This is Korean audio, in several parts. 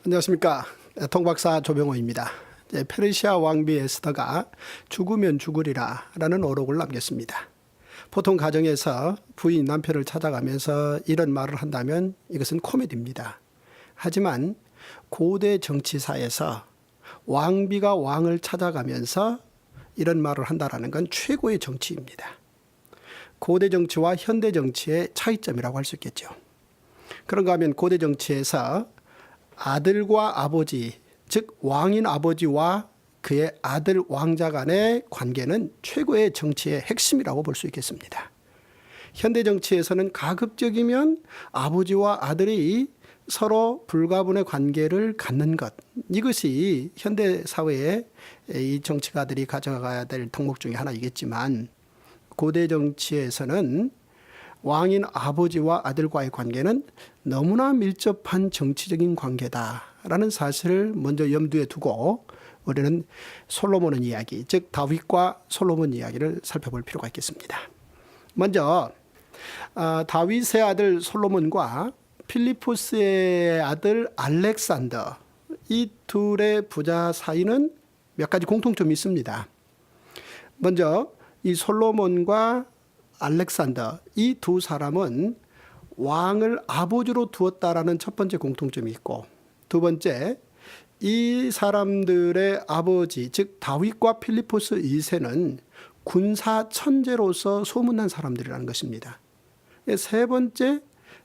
안녕하십니까. 통박사 조병호입니다. 페르시아 왕비 에스더가 죽으면 죽으리라 라는 어록을 남겼습니다. 보통 가정에서 부인 남편을 찾아가면서 이런 말을 한다면 이것은 코미디입니다. 하지만 고대 정치사에서 왕비가 왕을 찾아가면서 이런 말을 한다는 건 최고의 정치입니다. 고대 정치와 현대 정치의 차이점이라고 할 수 있겠죠. 그런가 하면 고대 정치에서 아들과 아버지, 즉 왕인 아버지와 그의 아들 왕자 간의 관계는 최고의 정치의 핵심이라고 볼 수 있겠습니다. 현대 정치에서는 가급적이면 아버지와 아들이 서로 불가분의 관계를 갖는 것, 이것이 현대 사회의 이 정치가들이 가져가야 될 덕목 중에 하나이겠지만, 고대 정치에서는 왕인 아버지와 아들과의 관계는 너무나 밀접한 정치적인 관계다라는 사실을 먼저 염두에 두고 우리는 솔로몬의 이야기, 즉 다윗과 솔로몬 이야기를 살펴볼 필요가 있겠습니다. 먼저 다윗의 아들 솔로몬과 필리포스의 아들 알렉산더, 이 둘의 부자 사이는 몇 가지 공통점이 있습니다. 먼저 이 솔로몬과 알렉산더, 이 두 사람은 왕을 아버지로 두었다라는 첫 번째 공통점이 있고, 두 번째, 이 사람들의 아버지, 즉 다윗과 필리포스 2세는 군사 천재로서 소문난 사람들이라는 것입니다. 세 번째,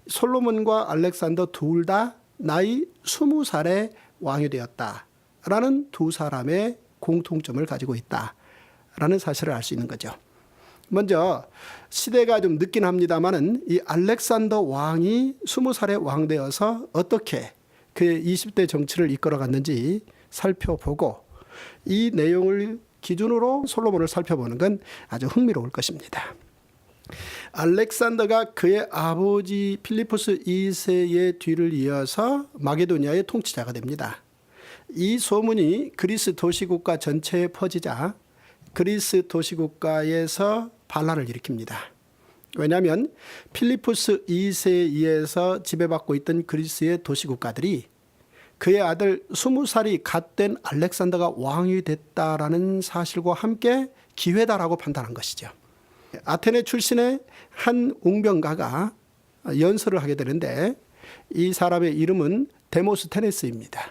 솔로몬과 알렉산더 둘 다 나이 20살에 왕이 되었다라는 두 사람의 공통점을 가지고 있다라는 사실을 알 수 있는 거죠. 먼저 시대가 좀 늦긴 합니다만은 이 알렉산더 왕이 20살에 왕 되어서 어떻게 그의 20대 정치를 이끌어갔는지 살펴보고, 이 내용을 기준으로 솔로몬을 살펴보는 건 아주 흥미로울 것입니다. 알렉산더가 그의 아버지 필리포스 2세의 뒤를 이어서 마게도니아의 통치자가 됩니다. 이 소문이 그리스 도시국가 전체에 퍼지자 그리스 도시국가에서 반란을 일으킵니다. 왜냐하면 필리포스 2세에 의해서 지배받고 있던 그리스의 도시국가들이 그의 아들 20살이 갓 된 알렉산더가 왕이 됐다라는 사실과 함께 기회다라고 판단한 것이죠. 아테네 출신의 한 웅변가가 연설을 하게 되는데, 이 사람의 이름은 데모스테네스입니다.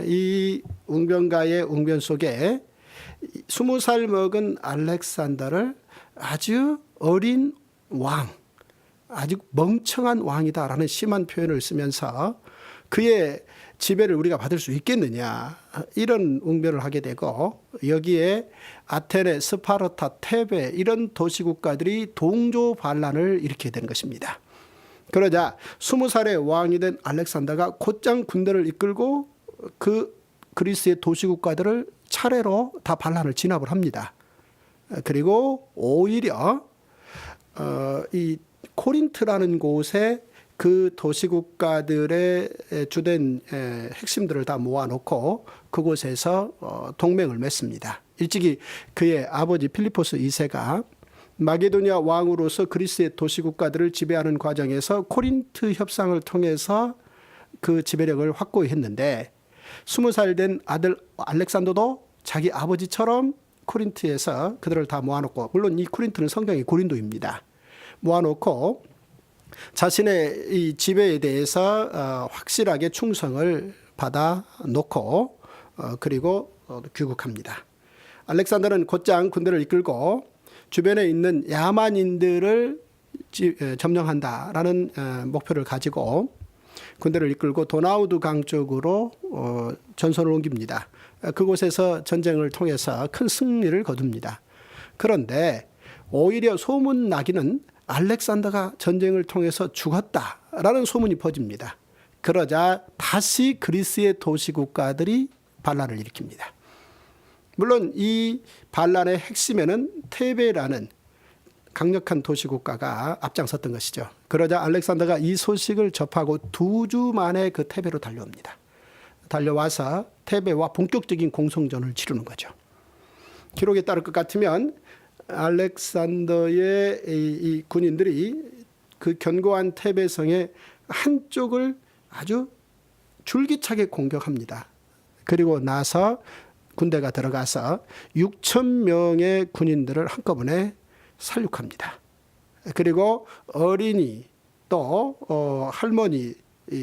이 웅변가의 웅변 속에 20살 먹은 알렉산더를 아주 어린 왕, 아주 멍청한 왕이다라는 심한 표현을 쓰면서 그의 지배를 우리가 받을 수 있겠느냐, 이런 웅변을 하게 되고, 여기에 아테네, 스파르타, 테베 이런 도시국가들이 동조 반란을 일으키게 되는 것입니다. 그러자 20살의 왕이 된 알렉산더가 곧장 군대를 이끌고 그 그리스의 도시국가들을 차례로 다 반란을 진압을 합니다. 그리고 오히려 이 코린트라는 곳에 그 도시국가들의 주된 핵심들을 다 모아놓고 그곳에서 동맹을 맺습니다. 일찍이 그의 아버지 필리포스 2세가 마게도니아 왕으로서 그리스의 도시국가들을 지배하는 과정에서 코린트 협상을 통해서 그 지배력을 확고히 했는데, 20살 된 아들 알렉산더도 자기 아버지처럼 코린트에서 그들을 다 모아놓고, 물론 이 코린트는 성경의 고린도입니다. 모아놓고 자신의 이 지배에 대해서 확실하게 충성을 받아놓고 그리고 귀국합니다. 알렉산더는 곧장 군대를 이끌고 주변에 있는 야만인들을 점령한다라는 목표를 가지고 군대를 이끌고 도나우드 강 쪽으로 전선을 옮깁니다. 그곳에서 전쟁을 통해서 큰 승리를 거둡니다. 그런데 오히려 소문 나기는 알렉산더가 전쟁을 통해서 죽었다라는 소문이 퍼집니다. 그러자 다시 그리스의 도시국가들이 반란을 일으킵니다. 물론 이 반란의 핵심에는 테베라는 강력한 도시국가가 앞장섰던 것이죠. 그러자 알렉산더가 이 소식을 접하고 2주 만에 그 테베로 달려옵니다. 달려와서 테베와 본격적인 공성전을 치르는 거죠. 기록에 따를 것 같으면 알렉산더의 이 군인들이 그 견고한 테베성의 한쪽을 아주 줄기차게 공격합니다. 그리고 나서 군대가 들어가서 6천 명의 군인들을 한꺼번에 살육합니다. 그리고 어린이 또 할머니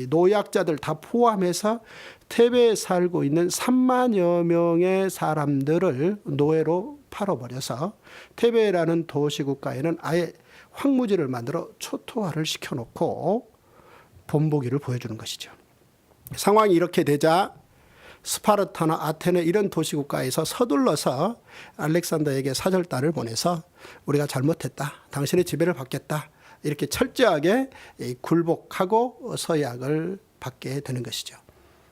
노약자들 다 포함해서 테베에 살고 있는 3만여 명의 사람들을 노예로 팔아버려서 테베라는 도시국가에는 아예 황무지를 만들어 초토화를 시켜놓고 본보기를 보여주는 것이죠. 상황이 이렇게 되자 스파르타나 아테네 이런 도시국가에서 서둘러서 알렉산더에게 사절단을 보내서 우리가 잘못했다. 당신의 지배를 받겠다. 이렇게 철저하게 굴복하고 서약을 받게 되는 것이죠.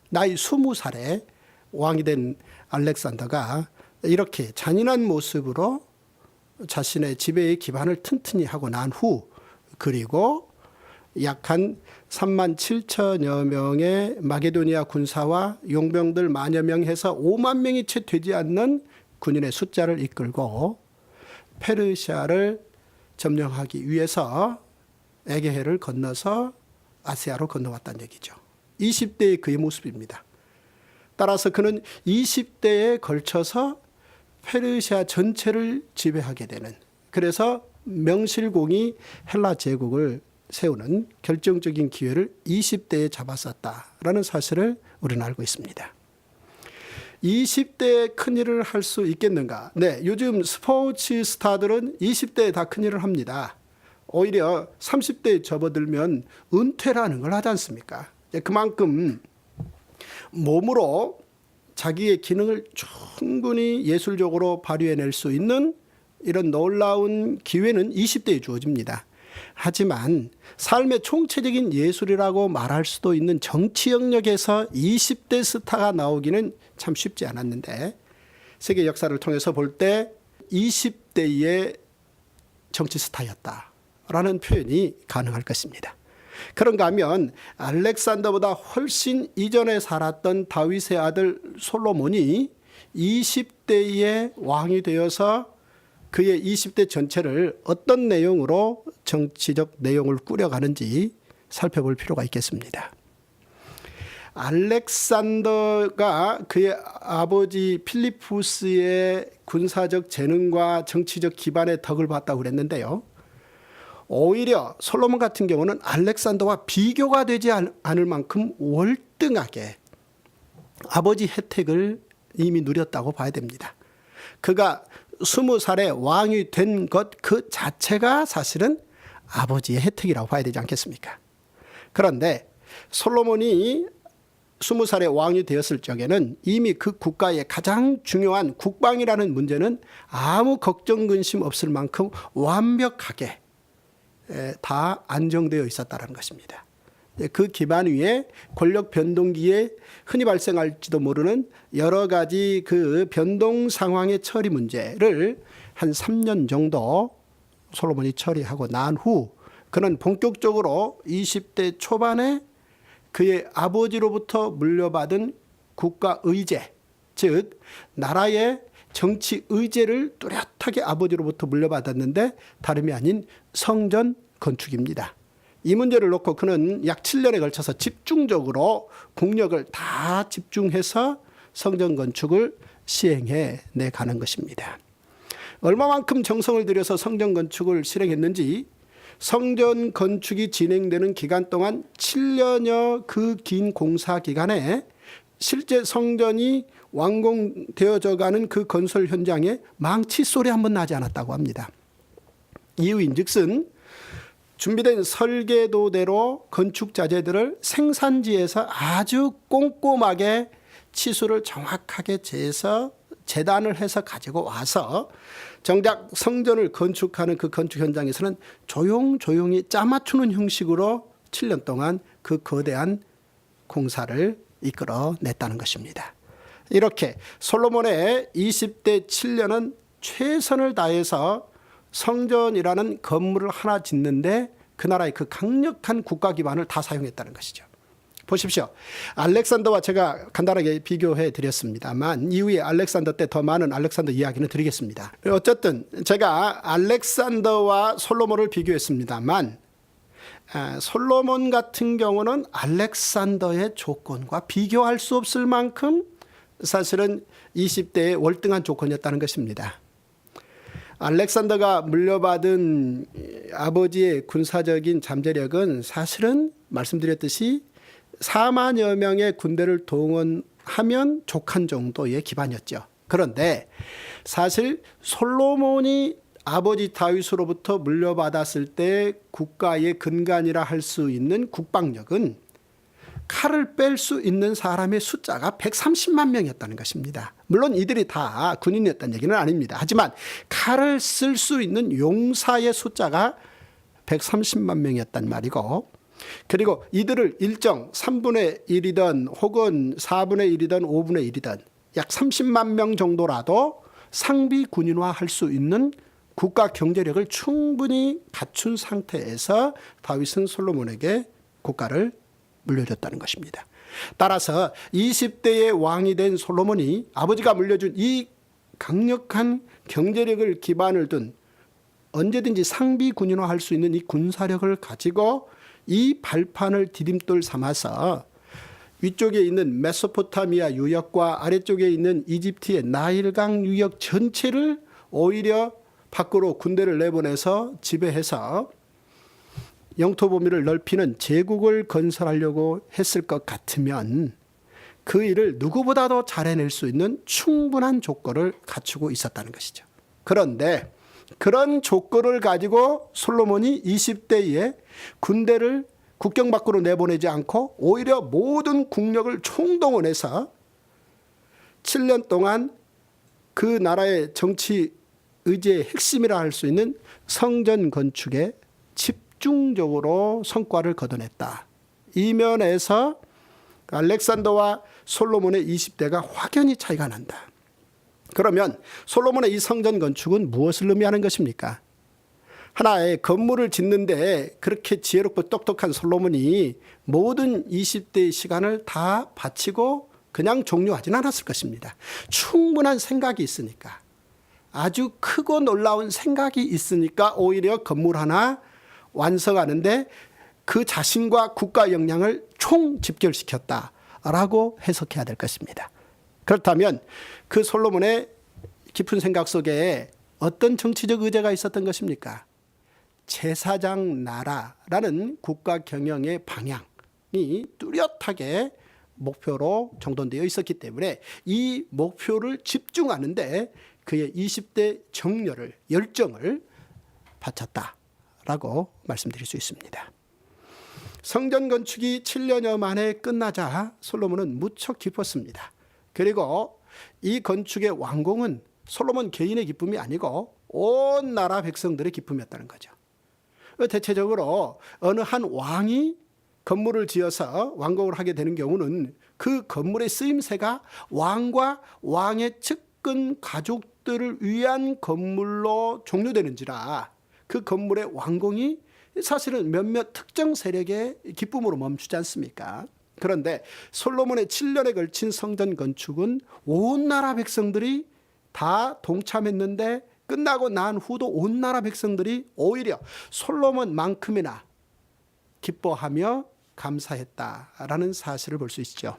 나이 20살에 왕이 된 알렉산더가 이렇게 잔인한 모습으로 자신의 지배의 기반을 튼튼히 하고 난 후 그리고 약 한 3만 7천여 명의 마게도니아 군사와 용병들 만여 명 해서 5만 명이 채 되지 않는 군인의 숫자를 이끌고 페르시아를 점령하기 위해서 에게해를 건너서 아시아로 건너왔다는 얘기죠. 20대의 그의 모습입니다. 따라서 그는 20대에 걸쳐서 페르시아 전체를 지배하게 되는, 그래서 명실공히 헬라 제국을 세우는 결정적인 기회를 20대에 잡았었다라는 사실을 우리는 알고 있습니다. 20대에 큰일을 할 수 있겠는가? 네, 요즘 스포츠 스타들은 20대에 다 큰일을 합니다. 오히려 30대에 접어들면 은퇴라는 걸 하지 않습니까? 그만큼 몸으로 자기의 기능을 충분히 예술적으로 발휘해낼 수 있는 이런 놀라운 기회는 20대에 주어집니다. 하지만 삶의 총체적인 예술이라고 말할 수도 있는 정치 영역에서 20대 스타가 나오기는 참 쉽지 않았는데, 세계 역사를 통해서 볼 때 20대의 정치 스타였다라는 표현이 가능할 것입니다. 그런가 하면 알렉산더보다 훨씬 이전에 살았던 다윗의 아들 솔로몬이 20대의 왕이 되어서 그의 20대 전체를 어떤 내용으로 정치적 내용을 꾸려가는지 살펴볼 필요가 있겠습니다. 알렉산더가 그의 아버지 필리푸스의 군사적 재능과 정치적 기반의 덕을 봤다고 그랬는데요. 오히려 솔로몬 같은 경우는 알렉산더와 비교가 되지 않을 만큼 월등하게 아버지 혜택을 이미 누렸다고 봐야 됩니다. 그가 20살에 왕이 된 것 그 자체가 사실은 아버지의 혜택이라고 봐야 되지 않겠습니까? 그런데 솔로몬이 20살에 왕이 되었을 적에는 이미 그 국가의 가장 중요한 국방이라는 문제는 아무 걱정 근심 없을 만큼 완벽하게 다 안정되어 있었다는 것입니다. 그 기반 위에 권력 변동기에 흔히 발생할지도 모르는 여러 가지 그 변동 상황의 처리 문제를 한 3년 정도 솔로몬이 처리하고 난 후 그는 본격적으로 20대 초반에 그의 아버지로부터 물려받은 국가 의제, 즉 나라의 정치 의제를 뚜렷하게 아버지로부터 물려받았는데 다름이 아닌 성전 건축입니다. 이 문제를 놓고 그는 약 7년에 걸쳐서 집중적으로 국력을 다 집중해서 성전 건축을 시행해 내가는 것입니다. 얼마만큼 정성을 들여서 성전 건축을 실행했는지, 성전 건축이 진행되는 기간 동안 7년여 그 긴 공사 기간에 실제 성전이 완공되어져 가는 그 건설 현장에 망치 소리 한 번 나지 않았다고 합니다. 이유인즉슨 준비된 설계도대로 건축 자재들을 생산지에서 아주 꼼꼼하게 치수를 정확하게 재서 재단을 해서 가지고 와서 정작 성전을 건축하는 그 건축 현장에서는 조용조용히 짜맞추는 형식으로 7년 동안 그 거대한 공사를 이끌어냈다는 것입니다. 이렇게 솔로몬의 20대 7년은 최선을 다해서 성전이라는 건물을 하나 짓는데 그 나라의 그 강력한 국가 기반을 다 사용했다는 것이죠. 보십시오. 알렉산더와 제가 간단하게 비교해 드렸습니다만 이후에 알렉산더 때 더 많은 알렉산더 이야기는 드리겠습니다. 어쨌든 제가 알렉산더와 솔로몬을 비교했습니다만 솔로몬 같은 경우는 알렉산더의 조건과 비교할 수 없을 만큼 사실은 20대의 월등한 조건이었다는 것입니다. 알렉산더가 물려받은 아버지의 군사적인 잠재력은 사실은 말씀드렸듯이 4만여 명의 군대를 동원하면 족한 정도의 기반이었죠. 그런데 사실 솔로몬이 아버지 다윗으로부터 물려받았을 때 국가의 근간이라 할 수 있는 국방력은 칼을 뺄 수 있는 사람의 숫자가 130만 명이었다는 것입니다. 물론 이들이 다 군인이었다는 얘기는 아닙니다. 하지만 칼을 쓸 수 있는 용사의 숫자가 130만 명이었단 말이고, 그리고 이들을 일정 3분의 1이든 혹은 4분의 1이든 5분의 1이든 약 30만 명 정도라도 상비 군인화할 수 있는 국가 경제력을 충분히 갖춘 상태에서 다윗은 솔로몬에게 국가를 물려줬다는 것입니다. 따라서 20대의 왕이 된 솔로몬이 아버지가 물려준 이 강력한 경제력을 기반을 둔 언제든지 상비 군인화할 수 있는 이 군사력을 가지고 이 발판을 디딤돌 삼아서 위쪽에 있는 메소포타미아 유역과 아래쪽에 있는 이집트의 나일강 유역 전체를 오히려 밖으로 군대를 내보내서 지배해서 영토 범위를 넓히는 제국을 건설하려고 했을 것 같으면 그 일을 누구보다도 잘해낼 수 있는 충분한 조건을 갖추고 있었다는 것이죠. 그런데 그런 조건을 가지고 솔로몬이 20대에 군대를 국경 밖으로 내보내지 않고 오히려 모든 국력을 총동원해서 7년 동안 그 나라의 정치 의제의 핵심이라 할 수 있는 성전 건축에 집중적으로 성과를 거둬냈다. 이 면에서 알렉산더와 솔로몬의 20대가 확연히 차이가 난다. 그러면 솔로몬의 이 성전 건축은 무엇을 의미하는 것입니까? 하나의 건물을 짓는데 그렇게 지혜롭고 똑똑한 솔로몬이 모든 20대의 시간을 다 바치고 그냥 종료하지는 않았을 것입니다. 충분한 생각이 있으니까, 아주 크고 놀라운 생각이 있으니까 오히려 건물 하나 완성하는데 그 자신과 국가 역량을 총집결시켰다라고 해석해야 될 것입니다. 그렇다면 그 솔로몬의 깊은 생각 속에 어떤 정치적 의제가 있었던 것입니까? 제사장 나라라는 국가 경영의 방향이 뚜렷하게 목표로 정돈되어 있었기 때문에 이 목표를 집중하는데 그의 20대 정열을, 열정을 바쳤다라고 말씀드릴 수 있습니다. 성전 건축이 7년여 만에 끝나자 솔로몬은 무척 기뻤습니다. 그리고 이 건축의 완공은 솔로몬 개인의 기쁨이 아니고 온 나라 백성들의 기쁨이었다는 거죠. 대체적으로 어느 한 왕이 건물을 지어서 완공을 하게 되는 경우는 그 건물의 쓰임새가 왕과 왕의 측근 가족들을 위한 건물로 종료되는지라 그 건물의 완공이 사실은 몇몇 특정 세력의 기쁨으로 멈추지 않습니까? 그런데 솔로몬의 7년에 걸친 성전 건축은 온 나라 백성들이 다 동참했는데 끝나고 난 후도 온 나라 백성들이 오히려 솔로몬만큼이나 기뻐하며 감사했다라는 사실을 볼 수 있죠.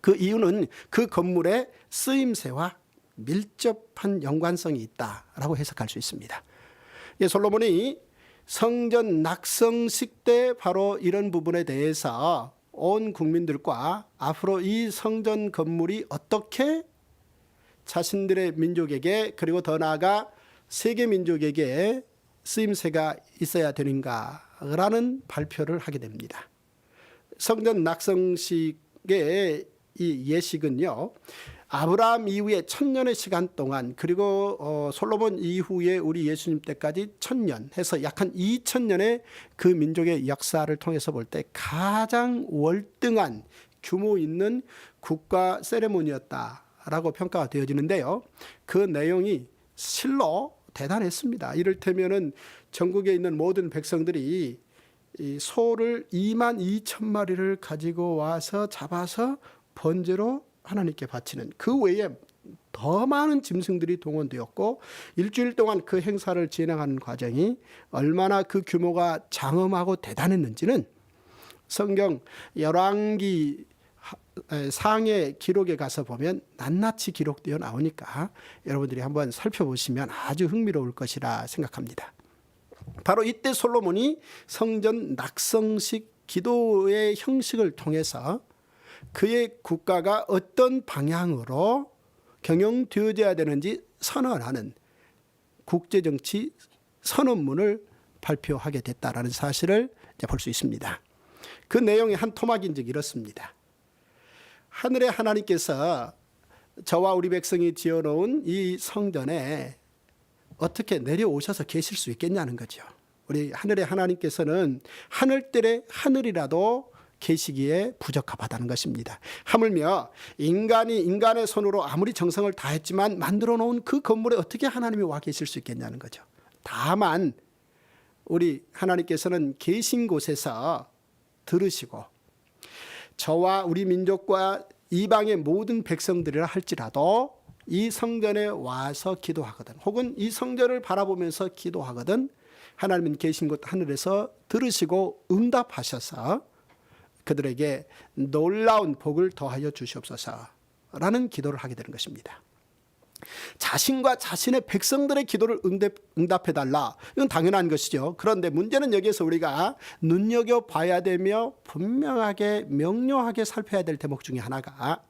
그 이유는 그 건물의 쓰임새와 밀접한 연관성이 있다라고 해석할 수 있습니다. 솔로몬이 성전 낙성식 때 바로 이런 부분에 대해서 온 국민들과 앞으로 이 성전 건물이 어떻게 자신들의 민족에게 그리고 더 나아가 세계 민족에게 쓰임새가 있어야 되는가라는 발표를 하게 됩니다. 성전 낙성식의 이 예식은요, 아브라함 이후에 1000년의 시간 동안 그리고 솔로몬 이후에 우리 예수님 때까지 1000년 해서 약 한 2000년의 그 민족의 역사를 통해서 볼 때 가장 월등한 규모 있는 국가 세레모니였다라고 평가가 되어지는데요. 그 내용이 실로 대단했습니다. 이를테면은 전국에 있는 모든 백성들이 이 소를 22,000마리를 가지고 와서 잡아서 번제로 하나님께 바치는, 그 외에 더 많은 짐승들이 동원되었고 일주일 동안 그 행사를 진행하는 과정이 얼마나 그 규모가 장엄하고 대단했는지는 성경 열왕기 상해 기록에 가서 보면 낱낱이 기록되어 나오니까 여러분들이 한번 살펴보시면 아주 흥미로울 것이라 생각합니다. 바로 이때 솔로몬이 성전 낙성식 기도의 형식을 통해서 그의 국가가 어떤 방향으로 경영되어져야 되는지 선언하는 국제정치 선언문을 발표하게 됐다라는 사실을 볼 수 있습니다. 그 내용의 한 토막인 즉 이렇습니다. 하늘의 하나님께서 저와 우리 백성이 지어놓은 이 성전에 어떻게 내려오셔서 계실 수 있겠냐는 거죠. 우리 하늘의 하나님께서는 하늘들의 하늘이라도 계시기에 부적합하다는 것입니다. 하물며 인간이 인간의 손으로 아무리 정성을 다했지만 만들어 놓은 그 건물에 어떻게 하나님이 와 계실 수 있겠냐는 거죠. 다만 우리 하나님께서는 계신 곳에서 들으시고 저와 우리 민족과 이방의 모든 백성들이라 할지라도 이 성전에 와서 기도하거든 혹은 이 성전을 바라보면서 기도하거든 하나님은 계신 곳 하늘에서 들으시고 응답하셔서 그들에게 놀라운 복을 더하여 주시옵소서라는 기도를 하게 되는 것입니다. 자신과 자신의 백성들의 기도를 응답해달라. 이건 당연한 것이죠. 그런데 문제는 여기에서 우리가 눈여겨봐야 되며 분명하게 명료하게 살펴야 될 대목 중에 하나가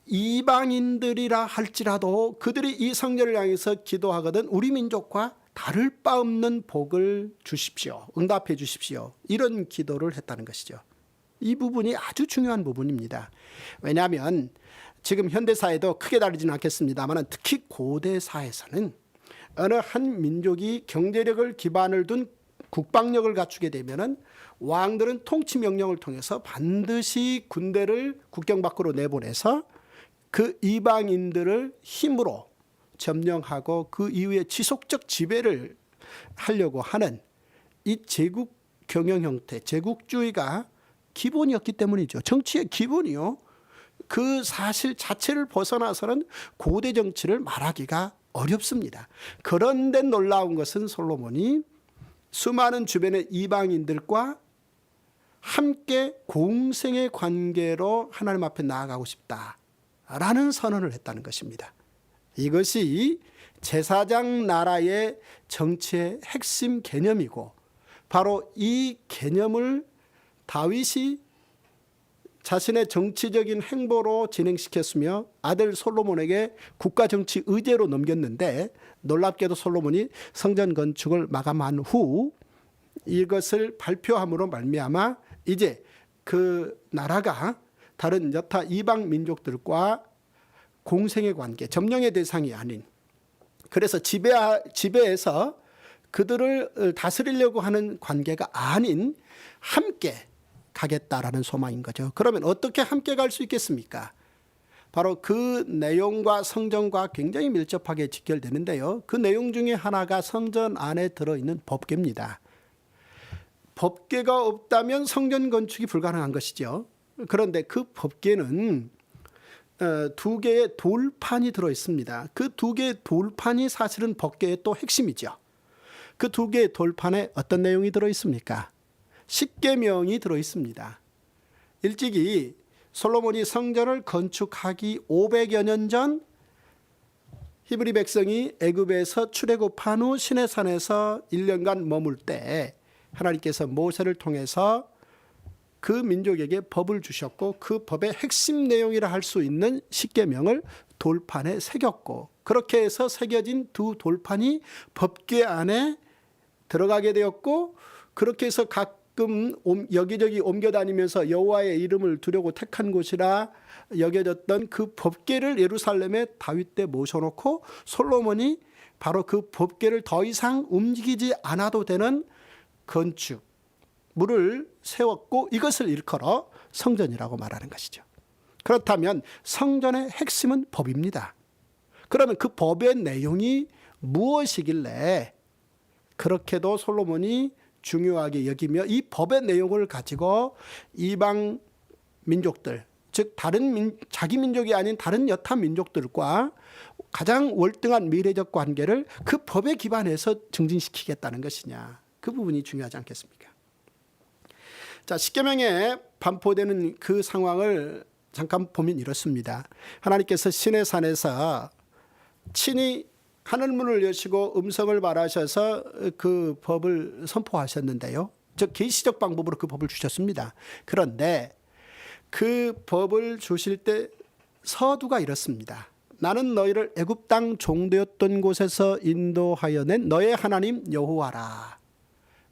이방인들이라 할지라도 그들이 이 성전을 향해서 기도하거든 우리 민족과 다를 바 없는 복을 주십시오. 응답해 주십시오. 이런 기도를 했다는 것이죠. 이 부분이 아주 중요한 부분입니다. 왜냐하면 지금 현대사에도 크게 다르지는 않겠습니다만 특히 고대사에서는 어느 한 민족이 경제력을 기반을 둔 국방력을 갖추게 되면은 왕들은 통치 명령을 통해서 반드시 군대를 국경 밖으로 내보내서 그 이방인들을 힘으로 점령하고 그 이후에 지속적 지배를 하려고 하는 이 제국 경영 형태, 제국주의가 기본이었기 때문이죠. 정치의 기본이요. 그 사실 자체를 벗어나서는 고대 정치를 말하기가 어렵습니다. 그런데 놀라운 것은 솔로몬이 수많은 주변의 이방인들과 함께 공생의 관계로 하나님 앞에 나아가고 싶다라는 선언을 했다는 것입니다. 이것이 제사장 나라의 정치의 핵심 개념이고 바로 이 개념을 다윗이 자신의 정치적인 행보로 진행시켰으며 아들 솔로몬에게 국가 정치 의제로 넘겼는데 놀랍게도 솔로몬이 성전 건축을 마감한 후 이것을 발표함으로 말미암아 이제 그 나라가 다른 여타 이방 민족들과 공생의 관계, 점령의 대상이 아닌 그래서 지배해서 그들을 다스리려고 하는 관계가 아닌 함께 가겠다라는 소망인 거죠. 그러면 어떻게 함께 갈 수 있겠습니까? 바로 그 내용과 성전과 굉장히 밀접하게 직결되는데요. 그 내용 중에 하나가 성전 안에 들어있는 법궤입니다. 법궤가 없다면 성전 건축이 불가능한 것이죠. 그런데 그 법궤는 두 개의 돌판이 들어있습니다. 그 두 개의 돌판이 사실은 법궤의 또 핵심이죠. 그 두 개의 돌판에 어떤 내용이 들어있습니까? 십계명이 들어있습니다. 일찍이 솔로몬이 성전을 건축하기 500여 년 전 히브리 백성이 애굽에서 출애굽한 후 시내산에서 1년간 머물 때 하나님께서 모세를 통해서 그 민족에게 법을 주셨고 그 법의 핵심 내용이라 할 수 있는 십계명을 돌판에 새겼고 그렇게 해서 새겨진 두 돌판이 법궤 안에 들어가게 되었고 그렇게 해서 가끔 여기저기 옮겨다니면서 여호와의 이름을 두려고 택한 곳이라 여겨졌던 그 법궤를 예루살렘에 다윗 때 모셔놓고 솔로몬이 바로 그 법궤를 더 이상 움직이지 않아도 되는 건축물을 세웠고 이것을 일컬어 성전이라고 말하는 것이죠. 그렇다면 성전의 핵심은 법입니다. 그러면 그 법의 내용이 무엇이길래 그렇게도 솔로몬이 중요하게 여기며 이 법의 내용을 가지고 이방 민족들 즉 자기 민족이 아닌 다른 여타 민족들과 가장 월등한 미래적 관계를 그 법에 기반해서 증진시키겠다는 것이냐. 그 부분이 중요하지 않겠습니까? 자, 십계명에 반포되는 그 상황을 잠깐 보면 이렇습니다. 하나님께서 시내산에서 친히 하늘문을 여시고 음성을 발하셔서 그 법을 선포하셨는데요. 즉 계시적 방법으로 그 법을 주셨습니다. 그런데 그 법을 주실 때 서두가 이렇습니다. 나는 너희를 애굽 땅 종되었던 곳에서 인도하여 낸 너의 하나님 여호와라.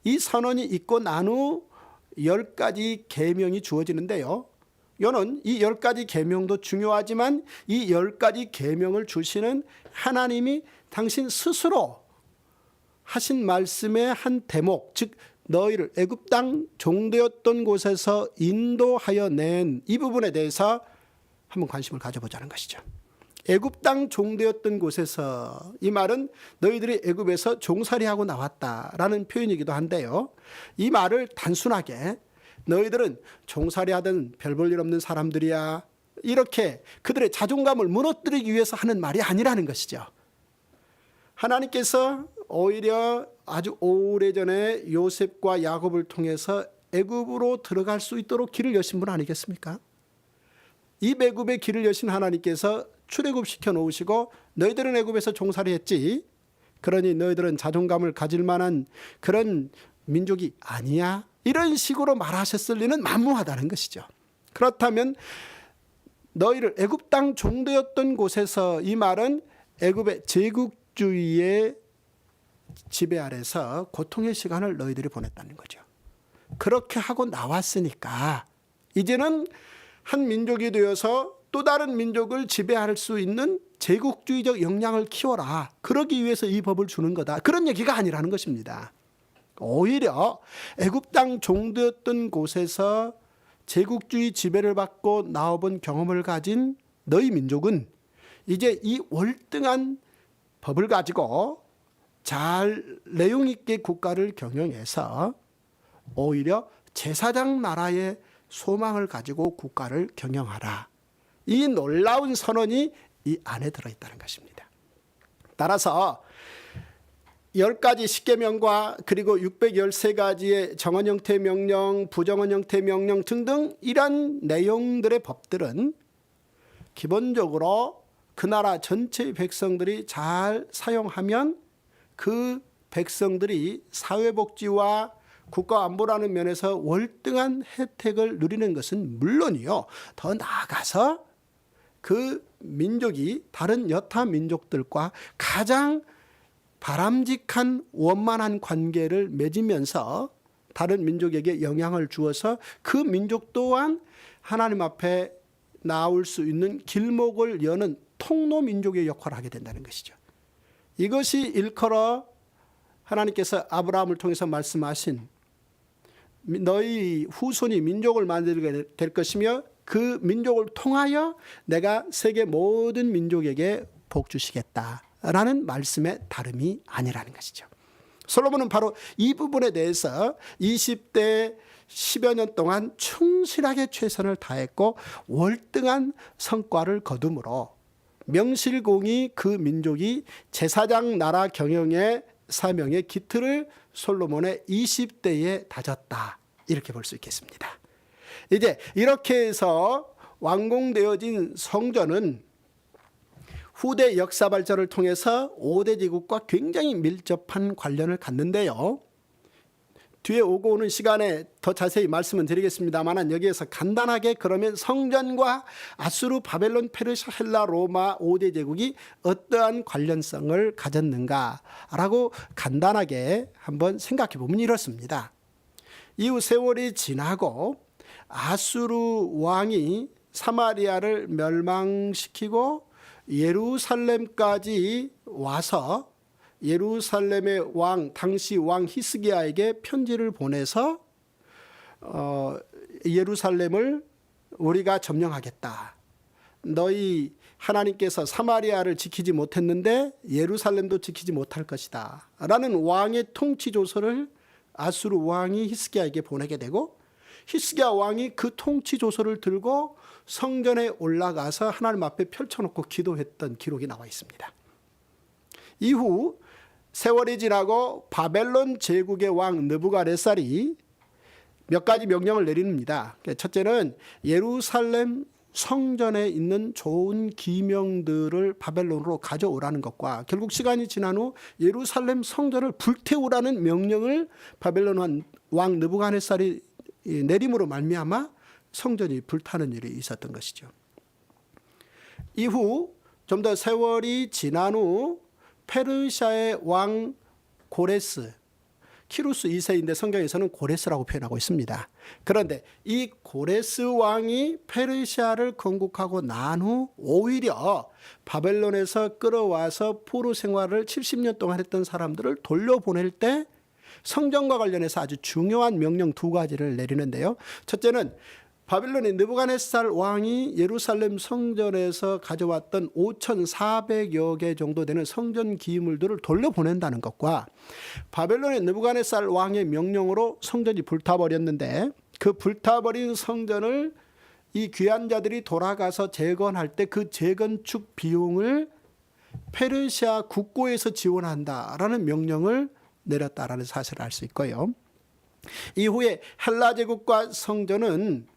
이 선언이 있고 난 후 10가지 계명이 주어지는데요. 이는 이 10가지 계명도 중요하지만 이 10가지 계명을 주시는 하나님이 당신 스스로 하신 말씀의 한 대목, 즉 너희를 애굽 땅 종되었던 곳에서 인도하여 낸 이 부분에 대해서 한번 관심을 가져보자는 것이죠. 애굽 땅 종되었던 곳에서, 이 말은 너희들이 애굽에서 종살이하고 나왔다라는 표현이기도 한데요. 이 말을 단순하게 너희들은 종살이하던 별 볼 일 없는 사람들이야, 이렇게 그들의 자존감을 무너뜨리기 위해서 하는 말이 아니라는 것이죠. 하나님께서 오히려 아주 오래전에 요셉과 야곱을 통해서 애굽으로 들어갈 수 있도록 길을 여신 분 아니겠습니까? 이 애굽의 길을 여신 하나님께서 출애굽시켜 놓으시고 너희들은 애굽에서 종살이했지, 그러니 너희들은 자존감을 가질 만한 그런 민족이 아니야, 이런 식으로 말하셨을 리는 만무하다는 것이죠. 그렇다면 너희를 애굽 땅 종되었던 곳에서, 이 말은 애굽의 제국주의의 지배 아래서 고통의 시간을 너희들이 보냈다는 거죠. 그렇게 하고 나왔으니까 이제는 한 민족이 되어서 또 다른 민족을 지배할 수 있는 제국주의적 역량을 키워라. 그러기 위해서 이 법을 주는 거다. 그런 얘기가 아니라는 것입니다. 오히려 애굽 땅 종되었던 곳에서 제국주의 지배를 받고 나와본 경험을 가진 너희 민족은 이제 이 월등한 법을 가지고 잘 내용 있게 국가를 경영해서 오히려 제사장 나라의 소망을 가지고 국가를 경영하라. 이 놀라운 선언이 이 안에 들어있다는 것입니다. 따라서 10가지 십계명과 그리고 613가지의 정언 형태 명령, 부정언 형태 명령 등등 이런 내용들의 법들은 기본적으로 그 나라 전체 백성들이 잘 사용하면 그 백성들이 사회복지와 국가안보라는 면에서 월등한 혜택을 누리는 것은 물론이요, 더 나아가서 그 민족이 다른 여타 민족들과 가장 바람직한 원만한 관계를 맺으면서 다른 민족에게 영향을 주어서 그 민족 또한 하나님 앞에 나올 수 있는 길목을 여는 통로 민족의 역할을 하게 된다는 것이죠. 이것이 일컬어 하나님께서 아브라함을 통해서 말씀하신 너희 후손이 민족을 만들게 될 것이며 그 민족을 통하여 내가 세계 모든 민족에게 복 주시겠다라는 말씀의 다름이 아니라는 것이죠. 솔로몬은 바로 이 부분에 대해서 20대 10여 년 동안 충실하게 최선을 다했고 월등한 성과를 거둠으로 명실공히 그 민족이 제사장 나라 경영의 사명의 기틀을 솔로몬의 20대에 다졌다, 이렇게 볼 수 있겠습니다. 이제 이렇게 해서 완공되어진 성전은 후대 역사 발전을 통해서 5대 제국과 굉장히 밀접한 관련을 갖는데요. 뒤에 오고 오는 시간에 더 자세히 말씀은 드리겠습니다만 여기에서 간단하게 그러면 성전과 아수르, 바벨론, 페르시아, 헬라, 로마 5대 제국이 어떠한 관련성을 가졌는가라고 간단하게 한번 생각해 보면 이렇습니다. 이후 세월이 지나고 아수르 왕이 사마리아를 멸망시키고 예루살렘까지 와서 예루살렘의 왕, 당시 왕 히스기야에게 편지를 보내서 예루살렘을 우리가 점령하겠다. 너희 하나님께서 사마리아를 지키지 못했는데 예루살렘도 지키지 못할 것이다 라는 왕의 통치 조서를 아수르 왕이 히스기야에게 보내게 되고, 히스기야 왕이 그 통치 조서를 들고 성전에 올라가서 하나님 앞에 펼쳐놓고 기도했던 기록이 나와 있습니다. 이후 세월이 지나고 바벨론 제국의 왕 느부갓네살이 몇 가지 명령을 내립니다. 첫째는 예루살렘 성전에 있는 좋은 기명들을 바벨론으로 가져오라는 것과 결국 시간이 지난 후 예루살렘 성전을 불태우라는 명령을 바벨론 왕 느부갓네살이 내림으로 말미암아 성전이 불타는 일이 있었던 것이죠. 이후 좀 더 세월이 지난 후 페르시아의 왕 고레스, 키루스 2세인데 성경에서는 고레스라고 표현하고 있습니다. 그런데 이 고레스 왕이 페르시아를 건국하고 난 후 오히려 바벨론에서 끌어와서 포로 생활을 70년 동안 했던 사람들을 돌려보낼 때 성전과 관련해서 아주 중요한 명령 두 가지를 내리는데요. 첫째는 바벨론의 느부갓네살 왕이 예루살렘 성전에서 가져왔던 5,400여 개 정도 되는 성전 기물들을 돌려보낸다는 것과 바벨론의 느부갓네살 왕의 명령으로 성전이 불타버렸는데 그 불타버린 성전을 이 귀한 자들이 돌아가서 재건할 때 그 재건축 비용을 페르시아 국고에서 지원한다라는 명령을 내렸다라는 사실을 알 수 있고요. 이후에 헬라 제국과 성전은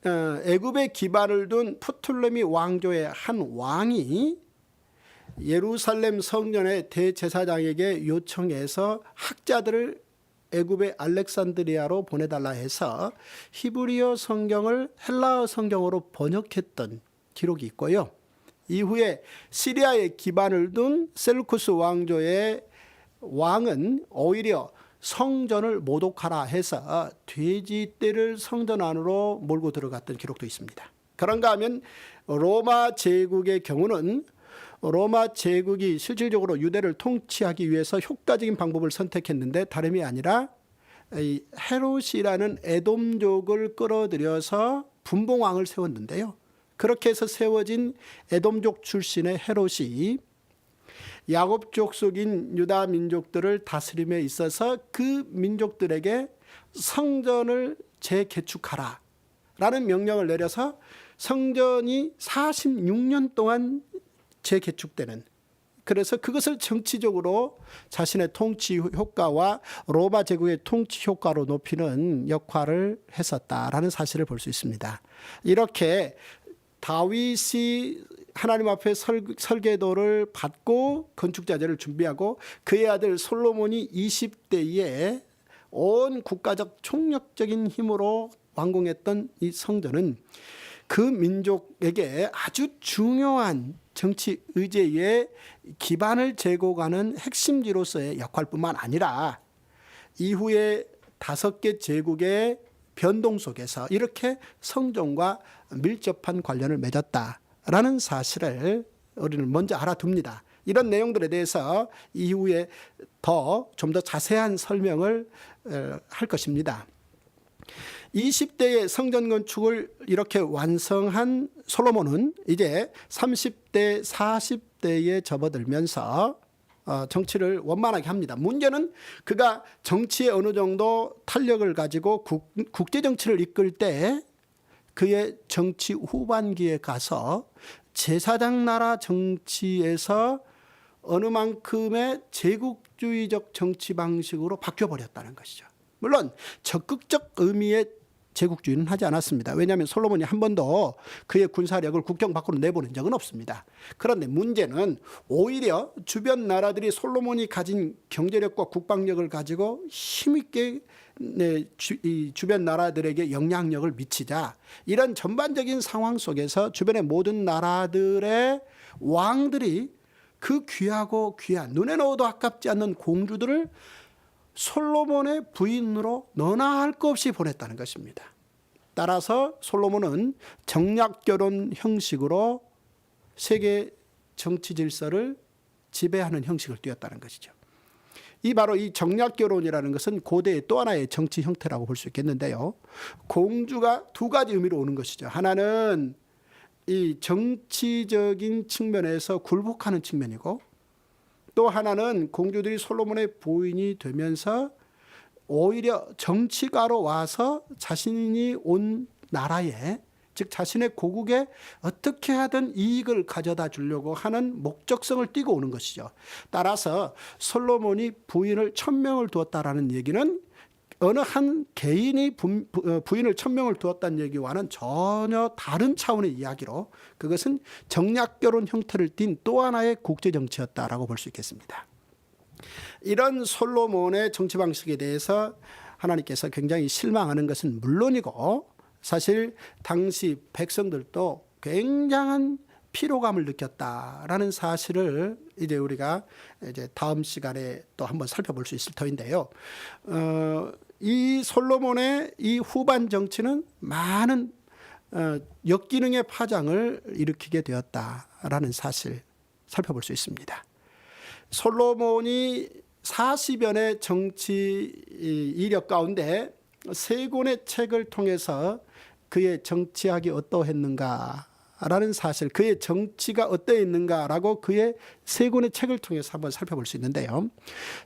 애굽에 기반을 둔 프톨레미 왕조의 한 왕이 예루살렘 성전의 대제사장에게 요청해서 학자들을 애굽의 알렉산드리아로 보내달라 해서 히브리어 성경을 헬라어 성경으로 번역했던 기록이 있고요. 이후에 시리아에 기반을 둔 셀루쿠스 왕조의 왕은 오히려 성전을 모독하라 해서 돼지떼를 성전 안으로 몰고 들어갔던 기록도 있습니다. 그런가 하면 로마 제국의 경우는 로마 제국이 실질적으로 유대를 통치하기 위해서 효과적인 방법을 선택했는데 다름이 아니라 헤롯이라는 에돔족을 끌어들여서 분봉왕을 세웠는데요. 그렇게 해서 세워진 에돔족 출신의 헤롯이 야곱족 속인 유다 민족들을 다스림에 있어서 그 민족들에게 성전을 재개축하라 라는 명령을 내려서 성전이 46년 동안 재개축되는, 그래서 그것을 정치적으로 자신의 통치 효과와 로마 제국의 통치 효과로 높이는 역할을 했었다라는 사실을 볼 수 있습니다. 이렇게 다윗이 하나님 앞에 설계도를 받고 건축자재를 준비하고 그의 아들 솔로몬이 20대에 온 국가적 총력적인 힘으로 완공했던 이 성전은 그 민족에게 아주 중요한 정치 의제의 기반을 제공하는 핵심지로서의 역할뿐만 아니라 이후에 5개 제국의 변동 속에서 이렇게 성전과 밀접한 관련을 맺었다라는 사실을 우리는 먼저 알아둡니다. 이런 내용들에 대해서 이후에 좀 더 자세한 설명을 할 것입니다. 20대의 성전 건축을 이렇게 완성한 솔로몬은 이제 30대, 40대에 접어들면서 정치를 원만하게 합니다. 문제는 그가 정치에 어느 정도 탄력을 가지고 국제정치를 이끌 때 그의 정치 후반기에 가서 제사장 나라 정치에서 어느 만큼의 제국주의적 정치 방식으로 바뀌어버렸다는 것이죠. 물론 적극적 의미의 제국주의는 하지 않았습니다. 왜냐하면 솔로몬이 한 번도 그의 군사력을 국경 밖으로 내보낸 적은 없습니다. 그런데 문제는 오히려 주변 나라들이 솔로몬이 가진 경제력과 국방력을 가지고 힘있게 이 주변 나라들에게 영향력을 미치자, 이런 전반적인 상황 속에서 주변의 모든 나라들의 왕들이 그 귀하고 귀한 눈에 넣어도 아깝지 않는 공주들을 솔로몬의 부인으로 너나 할 것 없이 보냈다는 것입니다. 따라서 솔로몬은 정략결혼 형식으로 세계 정치 질서를 지배하는 형식을 띄었다는 것이죠. 바로 이 정략결혼이라는 것은 고대의 또 하나의 정치 형태라고 볼 수 있겠는데요. 공주가 두 가지 의미로 오는 것이죠. 하나는 이 정치적인 측면에서 굴복하는 측면이고, 또 하나는 공주들이 솔로몬의 부인이 되면서 오히려 정치가로 와서 자신이 온 나라에, 즉 자신의 고국에 어떻게 하든 이익을 가져다 주려고 하는 목적성을 띠고 오는 것이죠. 따라서 솔로몬이 부인을 1000명을 두었다라는 얘기는 어느 한 개인이 부인을 1000명을 두었다는 얘기와는 전혀 다른 차원의 이야기로, 그것은 정략결혼 형태를 띤 또 하나의 국제정치였다라고 볼 수 있겠습니다. 이런 솔로몬의 정치 방식에 대해서 하나님께서 굉장히 실망하는 것은 물론이고, 사실 당시 백성들도 굉장한 피로감을 느꼈다라는 사실을 이제 우리가 이제 다음 시간에 또 한번 살펴볼 수 있을 터인데요. 이 솔로몬의 이 후반 정치는 많은 역기능의 파장을 일으키게 되었다라는 사실 살펴볼 수 있습니다. 솔로몬이 40여년의 정치 이력 가운데 3권의 책을 통해서 그의 정치학이 어떠했는가라는 사실, 그의 정치가 어떠했는가라고 그의 3권의 책을 통해서 한번 살펴볼 수 있는데요.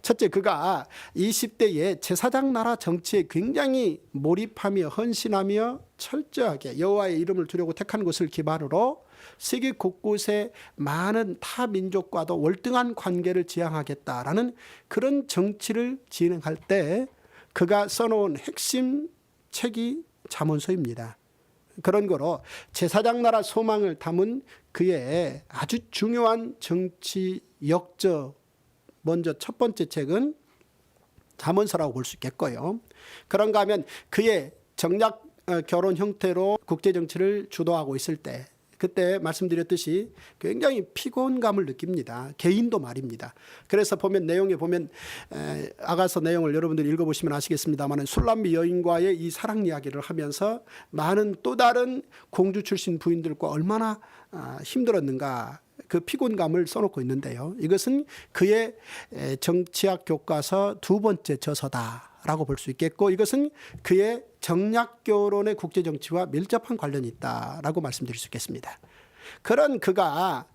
첫째, 그가 20대에 제사장 나라 정치에 굉장히 몰입하며 헌신하며 철저하게 여호와의 이름을 두려고 택한 것을 기반으로 세계 곳곳에 많은 타 민족과도 월등한 관계를 지향하겠다라는 그런 정치를 진행할 때 그가 써놓은 핵심 책이 잠언서입니다. 그런 거로 제사장 나라 소망을 담은 그의 아주 중요한 정치 역적, 먼저 첫 번째 책은 잠언서라고 볼 수 있겠고요. 그런가 하면 그의 정략 결혼 형태로 국제정치를 주도하고 있을 때, 그때 말씀드렸듯이 굉장히 피곤감을 느낍니다. 개인도 말입니다. 그래서 내용에 보면 아가서 내용을 여러분들이 읽어보시면 아시겠습니다만, 술람미 여인과의 이 사랑 이야기를 하면서 많은 또 다른 공주 출신 부인들과 얼마나 힘들었는가, 그 피곤감을 써놓고 있는데요. 이것은 그의 정치학 교과서 2번째 저서다라고 볼 수 있겠고, 이것은 그의 정략결혼의 국제정치와 밀접한 관련이 있다라고 말씀드릴 수 있겠습니다. 그런 그가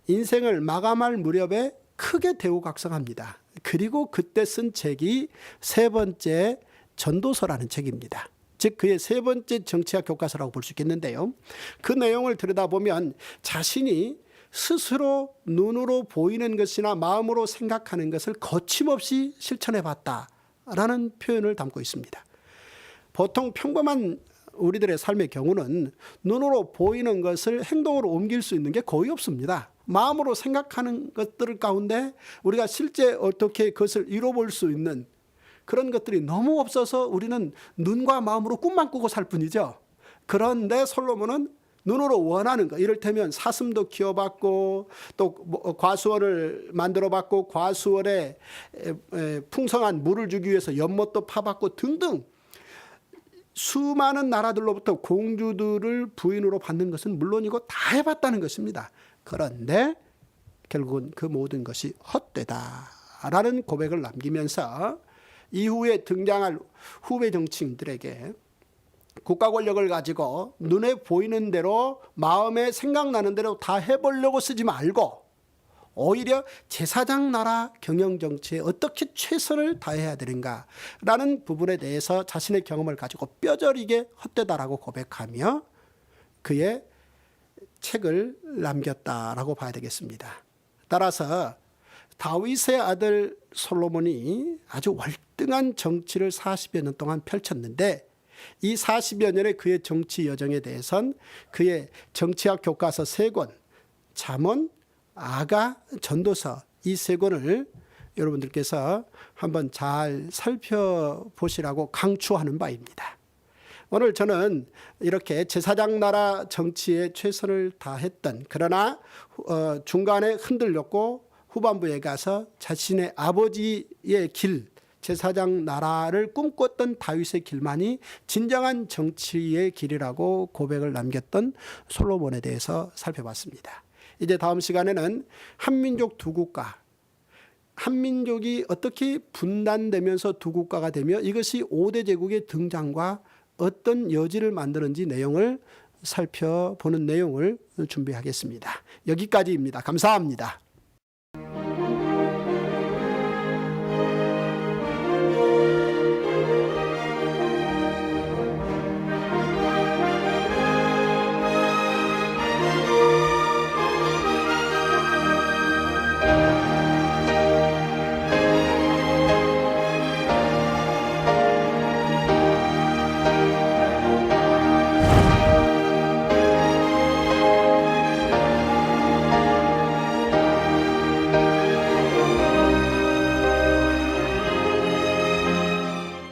인생을 마감할 무렵에 크게 대우각성합니다. 그리고 그때 쓴 책이 3번째 전도서라는 책입니다. 즉 그의 3번째 정치학 교과서라고 볼 수 있겠는데요. 그 내용을 들여다보면 자신이 스스로 눈으로 보이는 것이나 마음으로 생각하는 것을 거침없이 실천해 봤다라는 표현을 담고 있습니다. 보통 평범한 우리들의 삶의 경우는 눈으로 보이는 것을 행동으로 옮길 수 있는 게 거의 없습니다. 마음으로 생각하는 것들 가운데 우리가 실제 어떻게 그것을 이뤄볼 수 있는 그런 것들이 너무 없어서 우리는 눈과 마음으로 꿈만 꾸고 살 뿐이죠. 그런데 솔로몬은 눈으로 원하는 것, 이를테면 사슴도 키워봤고 또 과수원을 만들어봤고 과수원에 풍성한 물을 주기 위해서 연못도 파봤고 등등 수많은 나라들로부터 공주들을 부인으로 받는 것은 물론이고 다 해봤다는 것입니다. 그런데 결국은 그 모든 것이 헛되다라는 고백을 남기면서 이후에 등장할 후배 정치인들에게 국가 권력을 가지고 눈에 보이는 대로 마음에 생각나는 대로 다 해보려고 쓰지 말고 오히려 제사장 나라 경영정치에 어떻게 최선을 다해야 되는가라는 부분에 대해서 자신의 경험을 가지고 뼈저리게 헛되다라고 고백하며 그의 책을 남겼다라고 봐야 되겠습니다. 따라서 다윗의 아들 솔로몬이 아주 월등한 정치를 40여 년 동안 펼쳤는데 이 40여 년의 그의 정치 여정에 대해선 그의 정치학 교과서 3권, 잠언, 아가, 전도서 이 3권을 여러분들께서 한번 잘 살펴보시라고 강추하는 바입니다. 오늘 저는 이렇게 제사장 나라 정치에 최선을 다했던 그러나 중간에 흔들렸고 후반부에 가서 자신의 아버지의 길, 제사장 나라를 꿈꿨던 다윗의 길만이 진정한 정치의 길이라고 고백을 남겼던 솔로몬에 대해서 살펴봤습니다. 이제 다음 시간에는 한민족 두 국가, 한민족이 어떻게 분단되면서 두 국가가 되며 이것이 5대 제국의 등장과 어떤 여지를 만드는지 내용을 살펴보는 내용을 준비하겠습니다. 여기까지입니다. 감사합니다.